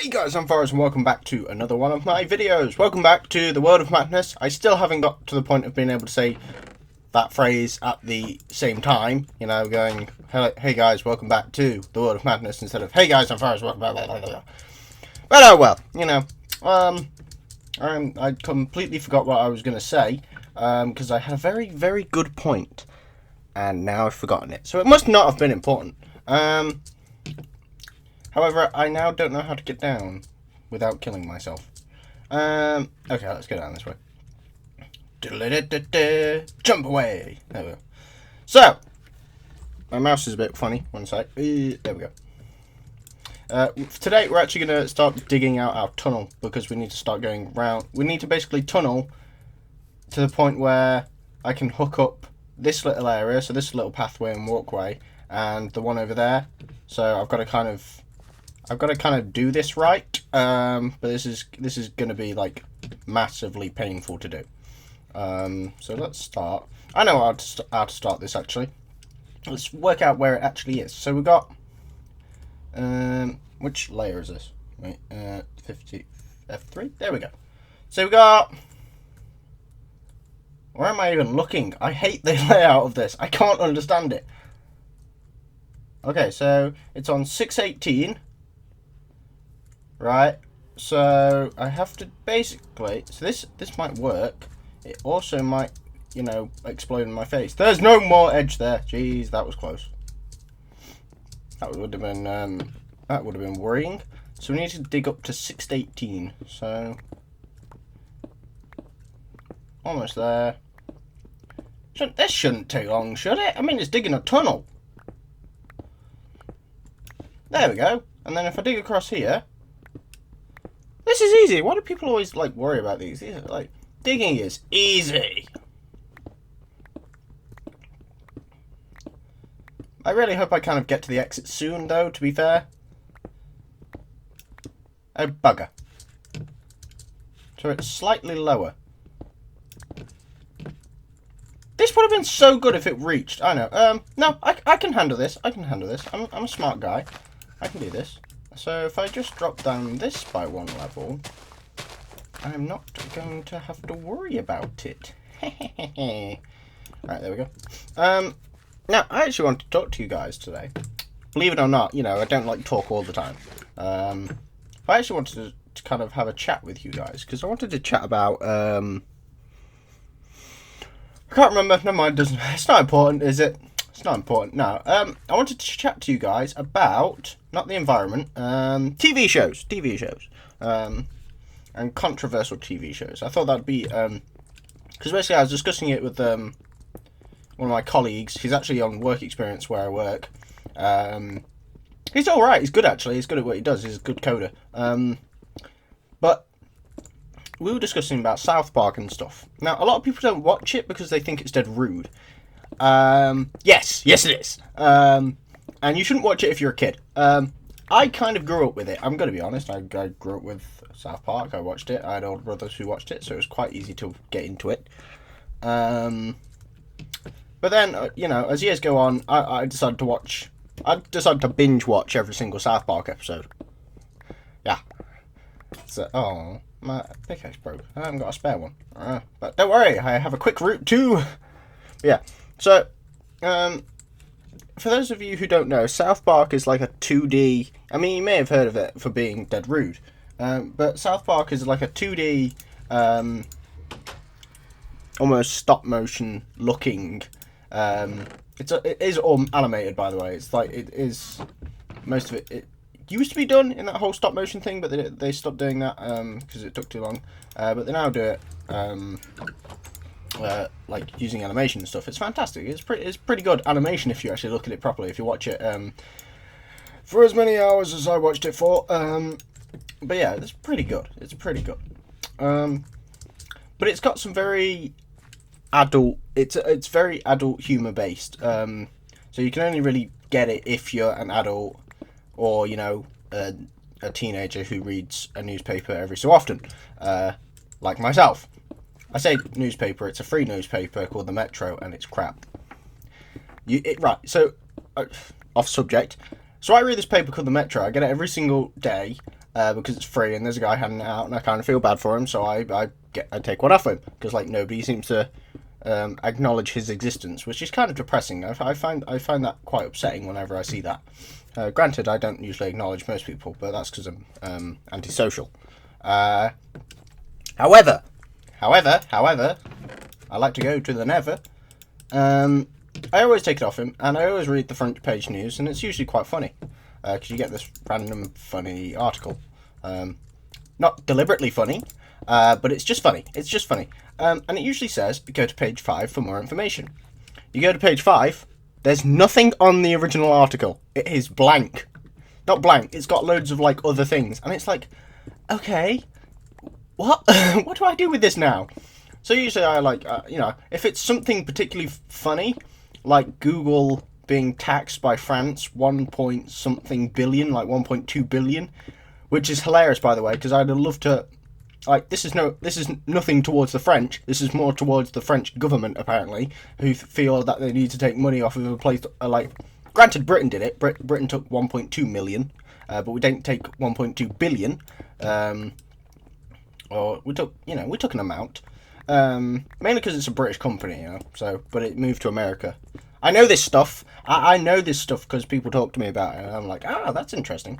Hey guys, I'm Farrahs and welcome back to another one of my videos. Welcome back to the World of Madness. I still haven't got to the point of being able to say that phrase at the same time. You know, going, hey guys, welcome back to the World of Madness instead of, hey guys, I'm Farrahs, welcome back. Blah, blah, blah. But oh well, you know, I completely forgot what I was going to say because I had a very, very good point and now I've forgotten it. So it must not have been important. However, I now don't know how to get down without killing myself. Okay, let's go down this way. Jump away! There we go. So, my mouse is a bit funny. One sec. There we go. Today, we're actually going to start digging out our tunnel because we need to start going round. We need to basically tunnel to the point where I can hook up this little area, so this little pathway and walkway, and the one over there. So I've got to kind of do this right, but this is going to be like massively painful to do. So let's start. I know how to start this actually. Let's work out where it actually is. So we got which layer is this? Wait, 50 F3. There we go. So we got. Where am I even looking? I hate the layout of this. I can't understand it. Okay, so it's on 618. Right, so I have to basically, so this might work. It also might, you know, explode in my face. There's no more edge there. Jeez, that was close. That would have been worrying. So we need to dig up to 618. So almost there. This shouldn't take long, should it? I mean, it's digging a tunnel. There we go. And then if I dig across here. This is easy. Why do people always like worry about these? These are, like, digging is easy. I really hope I kind of get to the exit soon, though, to be fair. Oh, bugger. So it's slightly lower. This would have been so good if it reached. I know. No, I can handle this. I can handle this. I'm a smart guy. I can do this. So if I just drop down this by one level, I'm not going to have to worry about it. Right, there we go. Now, I actually want to talk to you guys today. Believe it or not, you know, I don't like to talk all the time. I actually wanted to kind of have a chat with you guys, because I wanted to chat about, I can't remember, never mind, it's not important, is it? It's not important. No. I wanted to chat to you guys about not the environment, TV shows, and controversial TV shows. I thought that'd be because basically I was discussing it with one of my colleagues. He's actually on work experience where I work. He's all right. He's good actually. He's good at what he does. He's a good coder. But we were discussing about South Park and stuff. Now a lot of people don't watch it because they think it's dead rude. Yes it is. And you shouldn't watch it if you're a kid. I kind of grew up with it. I'm going to be honest. I grew up with South Park. I watched it. I had older brothers who watched it, so it was quite easy to get into it. But then, you know, as years go on, I decided to binge watch every single South Park episode. Yeah. So, oh, my pickaxe broke. I haven't got a spare one. But don't worry, I have a quick route too. Yeah. So, for those of you who don't know, South Park is like a 2D... I mean, you may have heard of it for being dead rude. But South Park is like a 2D, almost stop-motion looking... it is all animated, by the way. It's like, it is... Most of it used to be done in that whole stop-motion thing, but they stopped doing that because it took too long. But they now do it... like using animation and stuff. It's fantastic. It's pretty good animation if you actually look at it properly. If you watch it for as many hours as I watched it for. But yeah, it's pretty good. It's pretty good. But it's got some very adult. It's very adult humor based. So you can only really get it if you're an adult or, you know, a teenager who reads a newspaper every so often, like myself. I say newspaper, it's a free newspaper called the Metro, and it's crap. Right, so, off subject. So I read this paper called the Metro. I get it every single day, because it's free and there's a guy handing it out, and I kind of feel bad for him, so I take one off him because like nobody seems to acknowledge his existence, which is kind of depressing. I find that quite upsetting whenever I see that. Granted, I don't usually acknowledge most people, but that's because I'm antisocial. However, I like to go to the Nether. I always take it off him, and I always read the front page news, and it's usually quite funny, because you get this random funny article. Not deliberately funny, but it's just funny. It's just funny. And it usually says, go to page 5 for more information. You go to page 5, there's nothing on the original article. It is blank. Not blank, it's got loads of, like, other things. And it's like, okay, what? What do I do with this now? So usually I like, if it's something particularly funny, like Google being taxed by France 1 point something billion, like 1.2 billion, which is hilarious, by the way, because I'd love to, like, this is nothing towards the French. This is more towards the French government, apparently, who feel that they need to take money off of a place, like, granted, Britain did it. Britain took 1.2 million, but we didn't take 1.2 billion, or we took an amount. Mainly because it's a British company, so, but it moved to America. I know this stuff. I know this stuff because people talk to me about it, and I'm like, that's interesting.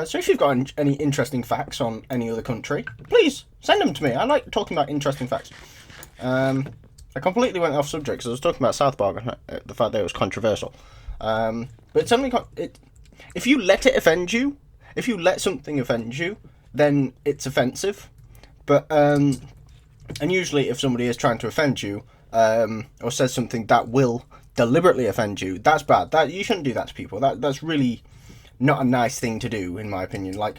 So if you've got any interesting facts on any other country, please send them to me. I like talking about interesting facts. I completely went off subject because I was talking about South Park and the fact that it was controversial. But it's only if you let it offend you, if you let something offend you, then it's offensive. But and usually if somebody is trying to offend you, or says something that will deliberately offend you, that's bad. That you shouldn't do that to people. That's really not a nice thing to do, in my opinion. Like,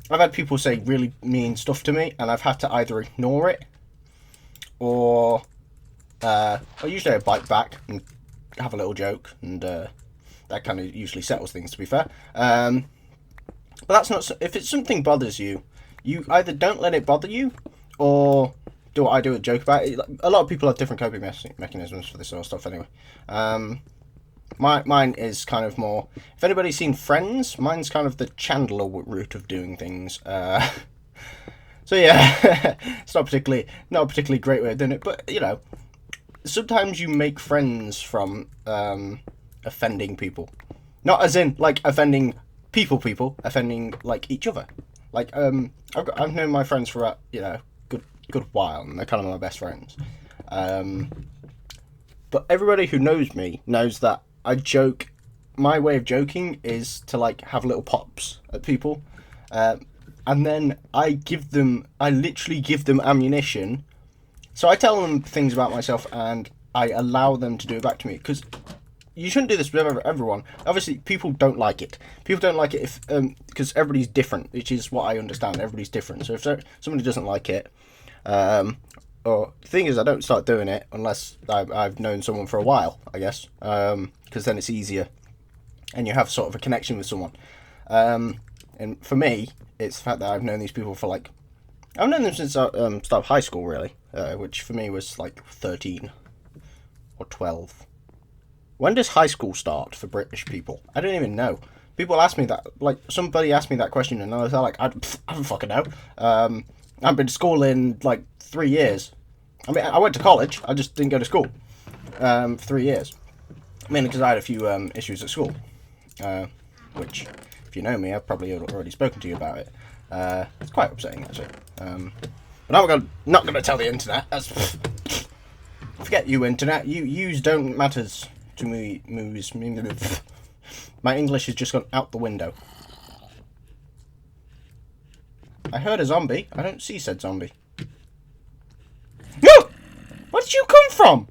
I've had people say really mean stuff to me, and I've had to either ignore it, or usually I bite back and have a little joke, and that kind of usually settles things, to be fair. But that's not, if it's something bothers you, you either don't let it bother you, or do what I do, a joke about it. A lot of people have different coping mechanisms for this sort of stuff anyway. Mine is kind of more, if anybody's seen Friends, mine's kind of the Chandler route of doing things. So yeah, it's not a particularly great way of doing it, but sometimes you make friends from offending people. Not as in like offending people, offending like each other. Like I've known my friends for a good while, and they're kind of my best friends. But everybody who knows me knows that I joke. My way of joking is to like have little pops at people, and then I literally give them ammunition. So I tell them things about myself, and I allow them to do it back to me, because you shouldn't do this with everyone. Obviously, people don't like it. People don't like it if because everybody's different, which is what I understand. Everybody's different. So if somebody doesn't like it, or the thing is, I don't start doing it unless I've known someone for a while, I guess, because then it's easier, and you have sort of a connection with someone. And for me, it's the fact that I've known these people for I've known them since start of high school, really, which for me was like 13 or 12. When does high school start for British people? I don't even know. People ask me that, like, somebody asked me that question, and I was like, I don't fucking know. I've been to school in, 3 years. I mean, I went to college, I just didn't go to school for 3 years. Mainly because I had a few issues at school, which, if you know me, I've probably already spoken to you about it. It's quite upsetting, actually. But I'm not gonna tell the internet. Forget you, internet. Yous don't matters to me. Movies. My English has just gone out the window. I heard a zombie. I don't see said zombie. No! Where did you come from?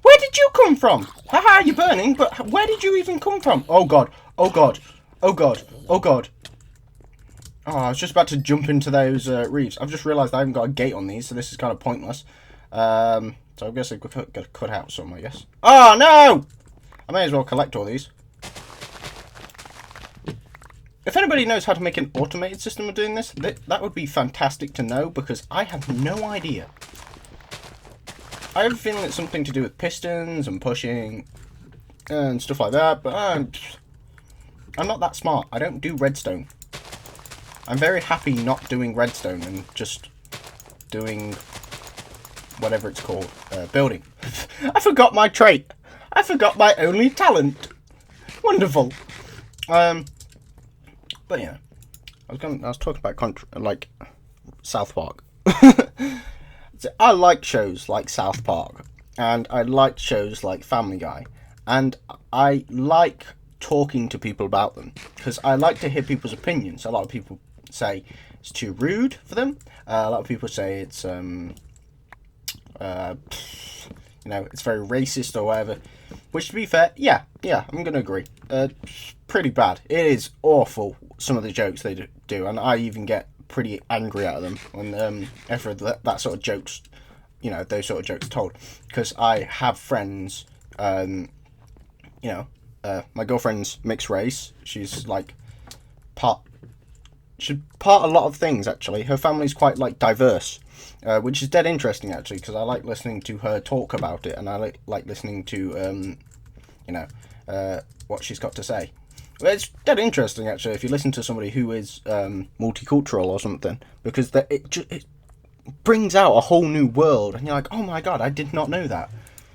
Where did you come from? Haha, you're burning, but where did you even come from? Oh god. Oh god. Oh god. Oh god. Oh, I was just about to jump into those reefs. I've just realised I haven't got a gate on these, so this is kind of pointless. So I guess I could cut out some, I guess. Oh, no! I may as well collect all these. If anybody knows how to make an automated system of doing this, that would be fantastic to know, because I have no idea. I have a feeling it's something to do with pistons and pushing and stuff like that, but I'm not that smart. I don't do redstone. I'm very happy not doing redstone and just doing whatever it's called, building. I forgot my trait. I forgot my only talent. Wonderful. But yeah, I was talking about South Park. I like shows like South Park, and I like shows like Family Guy, and I like talking to people about them because I like to hear people's opinions. A lot of people say it's too rude for them. A lot of people say it's it's very racist or whatever. Which, to be fair, yeah, I'm gonna agree. Pretty bad. It is awful, some of the jokes they do, and I even get pretty angry at them when after that sort of jokes, those sort of jokes are told. Because I have friends, my girlfriend's mixed race. She's like she's part a lot of things, actually. Her family's quite diverse. Which is dead interesting, actually, because I like listening to her talk about it, and I like listening to, what she's got to say. It's dead interesting, actually, if you listen to somebody who is multicultural or something, because it brings out a whole new world, and you're like, oh my god, I did not know that.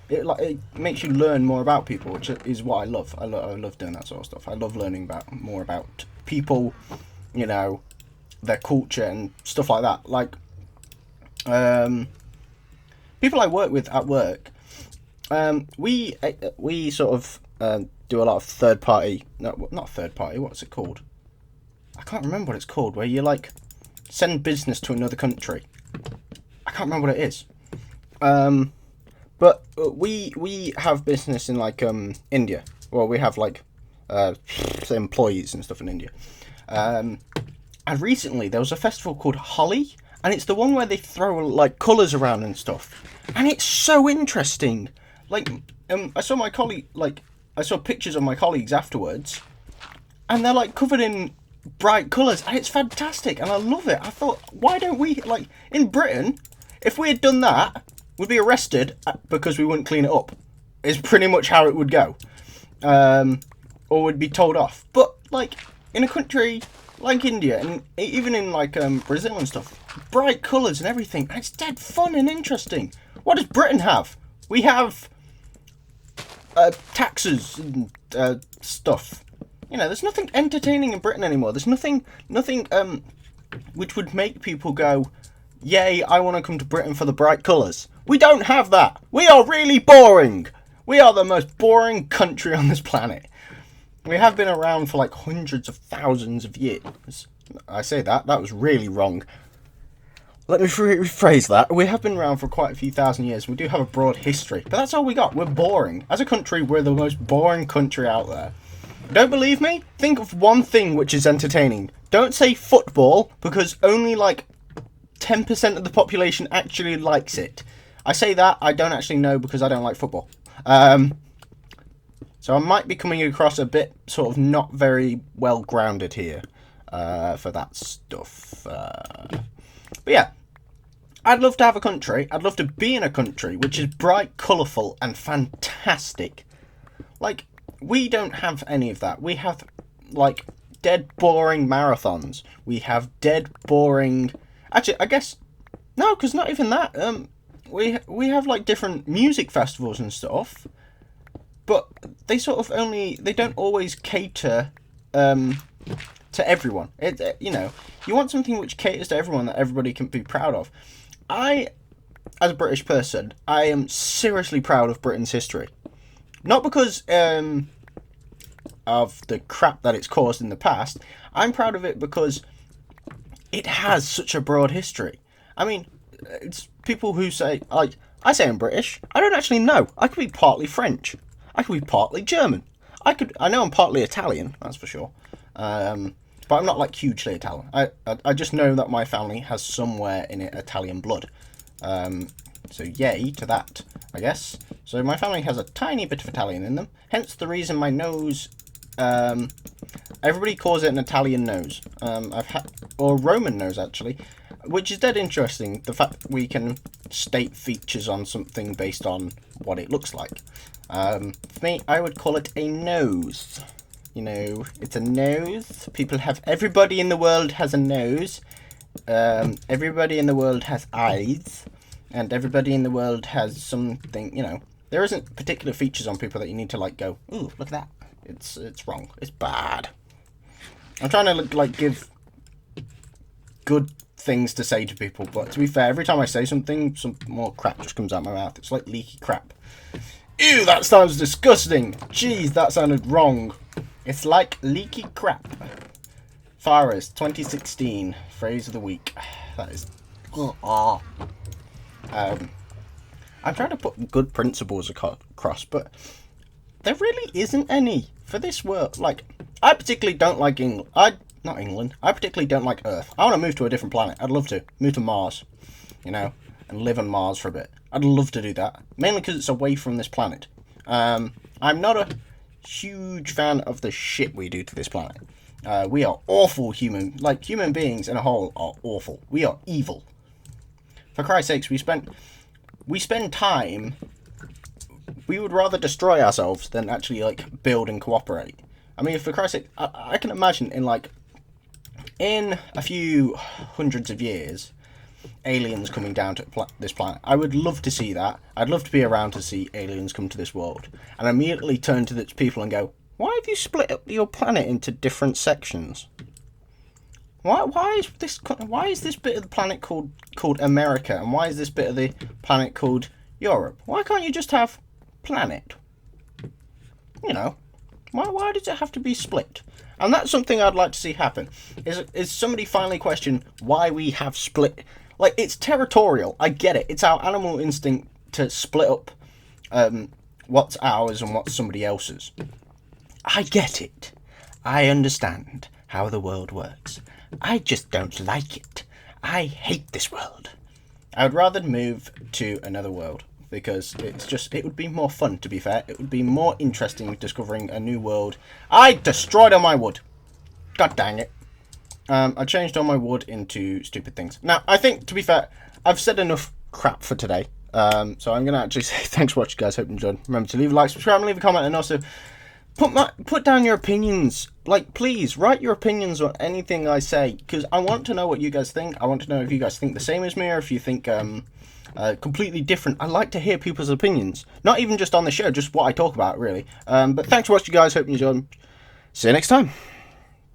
It makes you learn more about people, which is what I love. I love doing that sort of stuff. I love learning more about people, their culture and stuff like that. People I work with at work, we sort of do a lot of third party. No, not third party. What's it called? I can't remember what it's called. Where you send business to another country. I can't remember what it is. But we have business in India. Well, we have employees and stuff in India. And recently there was a festival called Holi. And it's the one where they throw colours around and stuff, and it's so interesting. I saw my colleague, I saw pictures of my colleagues afterwards, and they're covered in bright colours, and it's fantastic, and I love it. I thought, why don't we in Britain? If we had done that, we'd be arrested because we wouldn't clean it up. Is pretty much how it would go, or we'd be told off. But in a country like India, and even in Brazil and stuff, bright colours and everything, and it's dead fun and interesting. What does Britain have? We have taxes and stuff. There's nothing entertaining in Britain anymore. There's nothing which would make people go, yay, I want to come to Britain for the bright colours. We don't have that. We are really boring. We are the most boring country on this planet. We have been around for hundreds of thousands of years. I say that was really wrong. Let me rephrase that. We have been around for quite a few thousand years. We do have a broad history, but that's all we got. We're boring. As a country, we're the most boring country out there. Don't believe me? Think of one thing which is entertaining. Don't say football, because only 10% of the population actually likes it. I say that, I don't actually know because I don't like football. So I might be coming across a bit sort of not very well grounded here for that stuff. But yeah, I'd love to have a country. I'd love to be in a country which is bright, colourful, and fantastic. We don't have any of that. We have dead boring marathons. We have dead boring. Actually, I guess no, because not even that. We have different music festivals and stuff. But they they don't always cater to everyone. You want something which caters to everyone that everybody can be proud of. As a British person, I am seriously proud of Britain's history. Not because of the crap that it's caused in the past. I'm proud of it because it has such a broad history. I mean, it's people who say, I say I'm British. I don't actually know. I could be partly French. I could be partly German. I know I'm partly Italian, that's for sure. But I'm not hugely Italian. I just know that my family has somewhere in it Italian blood. So yay to that, I guess. So my family has a tiny bit of Italian in them. Hence the reason my nose, everybody calls it an Italian nose. Or Roman nose actually. Which is dead interesting, the fact that we can state features on something based on what it looks like. For me, I would call it a nose. You know, it's a nose. Everybody in the world has a nose. Everybody in the world has eyes. And everybody in the world has something, you know. There isn't particular features on people that you need to, like, go, ooh, look at that. It's wrong. It's bad. I'm trying to, like, give good things to say to people, but to be fair, every time I say something, some more crap just comes out my mouth. It's like leaky crap. Ew, that sounds disgusting. Jeez, that sounded wrong. It's like leaky crap. Farrahs, 2016, phrase of the week. That is... I'm trying to put good principles across, but there really isn't any for this world. Like, I particularly don't like England. Not England. I particularly don't like Earth. I want to move to a different planet. I'd love to. Move to Mars, you know, and live on Mars for a bit. I'd love to do that. Mainly because it's away from this planet. I'm not a huge fan of the shit we do to this planet. We are awful human beings in a whole are awful. We are evil. For Christ's sakes, we spend time... We would rather destroy ourselves than actually, like, build and cooperate. I mean, for Christ's sake, I can imagine in a few hundreds of years, aliens coming down to this planet. I would love to see that. I'd love to be around to see aliens come to this world. And immediately turn to the people and go, why have you split up your planet into different sections? Why is this bit of the planet called America, and why is this bit of the planet called Europe? Why can't you just have planet? You know, why does it have to be split? And that's something I'd like to see happen. Is somebody finally question why we have split? Like, it's territorial. I get it. It's our animal instinct to split up what's ours and what's somebody else's. I get it. I understand how the world works. I just don't like it. I hate this world. I would rather move to another world because it would be more fun, to be fair. It would be more interesting discovering a new world. I destroyed all my wood. God dang it. I changed all my wood into stupid things. Now, I think, to be fair, I've said enough crap for today. So I'm going to actually say thanks for watching, guys. Hope you enjoyed. Remember to leave a like, subscribe, and leave a comment, and also put down your opinions. Like, please write your opinions on anything I say, because I want to know what you guys think. I want to know if you guys think the same as me, or if you think completely different. I like to hear people's opinions, not even just on the show, just what I talk about, really. But thanks for watching, guys. Hope you enjoyed. See you next time.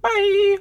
Bye.